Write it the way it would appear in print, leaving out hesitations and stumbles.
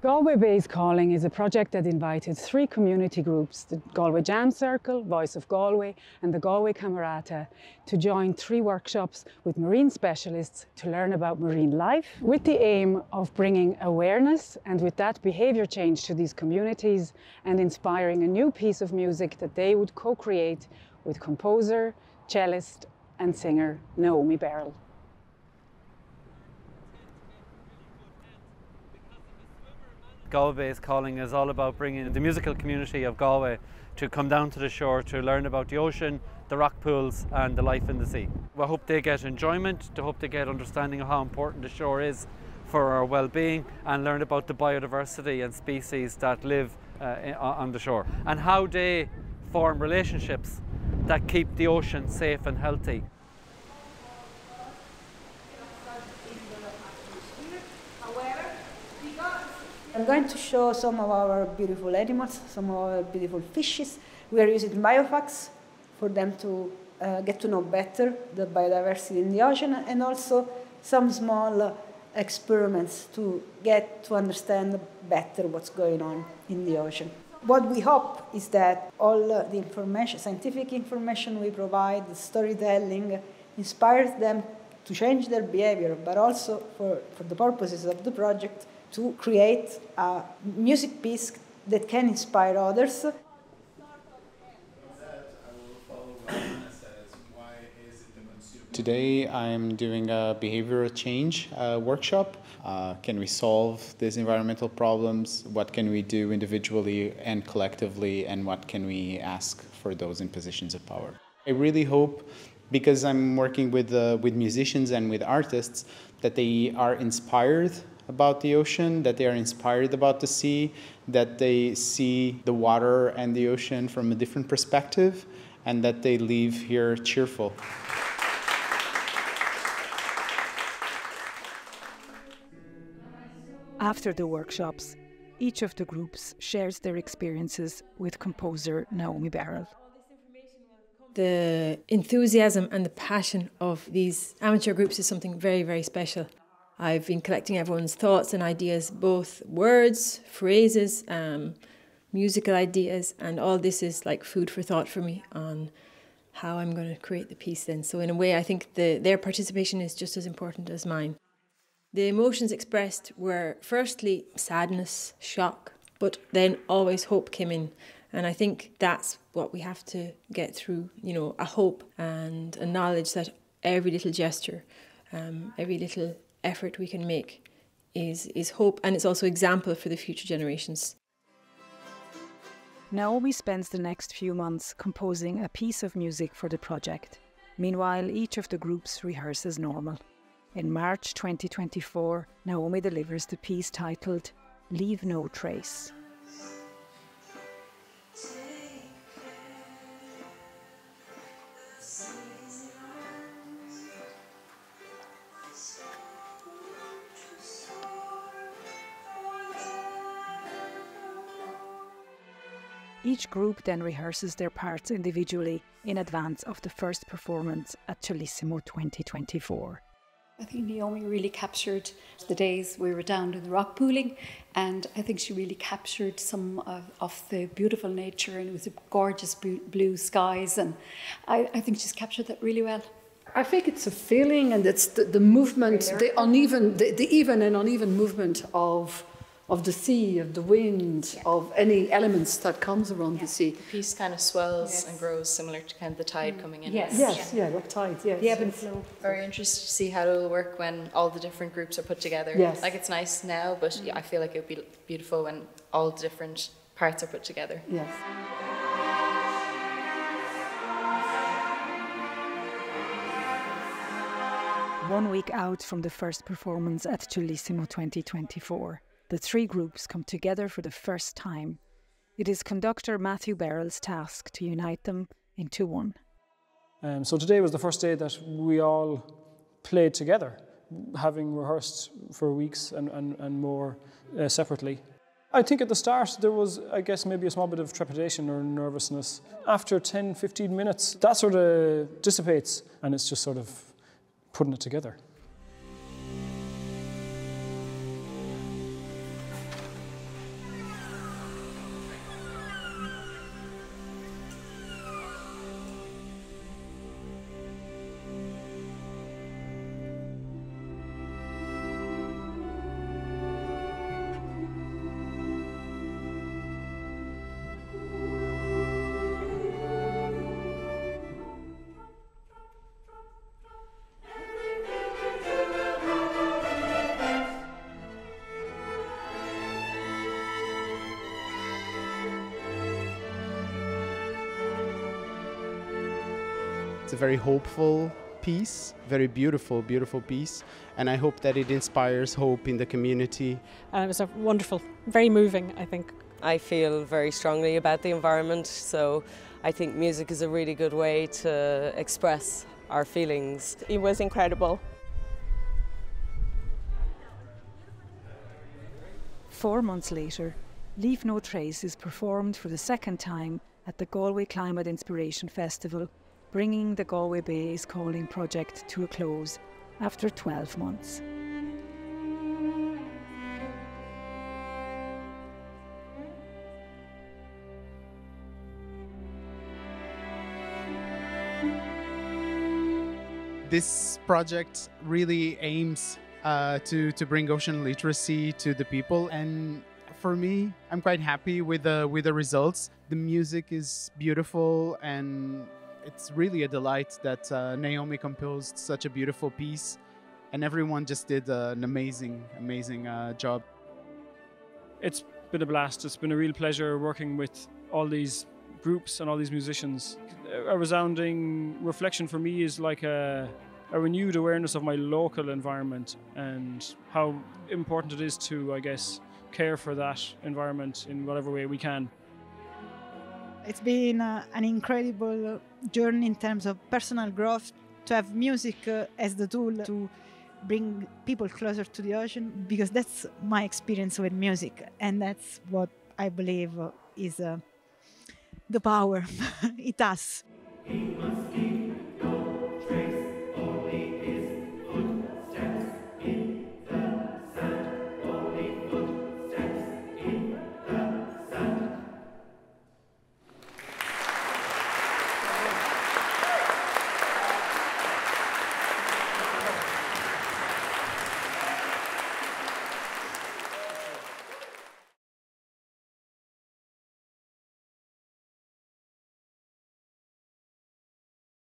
Galway Bay's Calling is a project that invited 3 community groups, the Galway Jam Circle, Voice of Galway and the Galway Camerata, to join 3 workshops with marine specialists to learn about marine life, with the aim of bringing awareness and with that behaviour change to these communities and inspiring a new piece of music that they would co-create with composer, cellist and singer Naomi Beryl. Galway Bay's Calling is all about bringing the musical community of Galway to come down to the shore to learn about the ocean, the rock pools and the life in the sea. We hope they get enjoyment, I hope they get understanding of how important the shore is for our well-being and learn about the biodiversity and species that live on the shore and how they form relationships that keep the ocean safe and healthy. I'm going to show some of our beautiful animals, some of our beautiful fishes. We are using biofacts for them to get to know better the biodiversity in the ocean, and also some small experiments to get to understand better what's going on in the ocean. What we hope is that all the information, scientific information we provide, the storytelling, inspires them to change their behavior, but also for the purposes of the project, to create a music piece that can inspire others. Today I'm doing a behavioral change workshop. Can we solve these environmental problems? What can we do individually and collectively? And what can we ask for those in positions of power? I really hope, because I'm working with musicians and with artists, that they are inspired about the ocean, that they are inspired about the sea, that they see the water and the ocean from a different perspective, and that they leave here cheerful. After the workshops, each of the groups shares their experiences with composer Naomi Beryl. The enthusiasm and the passion of these amateur groups is something very, very special. I've been collecting everyone's thoughts and ideas, both words, phrases, musical ideas, and all this is like food for thought for me on how I'm going to create the piece then. So in a way, I think their participation is just as important as mine. The emotions expressed were firstly sadness, shock, but then always hope came in. And I think that's what we have to get through, you know, a hope and a knowledge that every little gesture, every little effort we can make is hope, and it's also example for the future generations. Naomi spends the next few months composing a piece of music for the project. Meanwhile, each of the groups rehearses normal. In March 2024, Naomi delivers the piece titled Leave No Trace. Each group then rehearses their parts individually in advance of the first performance at Cellissimo 2024. I think Naomi really captured the days we were down in the rock pooling, and I think she really captured some of the beautiful nature, and it was gorgeous blue skies, and I think she's captured that really well. I think it's a feeling, and it's the movement, the even and uneven movement of the sea, of the wind, of any elements that comes around the sea. The piece kind of swells and grows, similar to kind of the tide coming in. Yes, like tides, yes. The ebb and flow. Very interested to see how it'll work when all the different groups are put together. Yes. Like, it's nice now, but I feel like it would be beautiful when all the different parts are put together. Yes. One week out from the first performance at Cellissimo 2024, the 3 groups come together for the first time. It is conductor Matthew Beryl's task to unite them into one. So today was the first day that we all played together, having rehearsed for weeks and more separately. I think at the start there was, I guess, maybe a small bit of trepidation or nervousness. After 10-15 minutes, that sort of dissipates and it's just sort of putting it together. It's a very hopeful piece, very beautiful, beautiful piece, and I hope that it inspires hope in the community. And it was a wonderful, very moving, I think. I feel very strongly about the environment, so I think music is a really good way to express our feelings. It was incredible. 4 months later, Leave No Trace is performed for the second time at the Galway Climate Inspiration Festival, bringing the Galway Bay is Calling project to a close after 12 months. This project really aims to bring ocean literacy to the people, and for me, I'm quite happy with the results. The music is beautiful, and it's really a delight that Naomi composed such a beautiful piece, and everyone just did an amazing job. It's been a blast. It's been a real pleasure working with all these groups and all these musicians. A resounding reflection for me is like a renewed awareness of my local environment and how important it is to, I guess, care for that environment in whatever way we can. It's been an incredible journey in terms of personal growth, to have music as the tool to bring people closer to the ocean, because that's my experience with music, and that's what I believe is the power it has.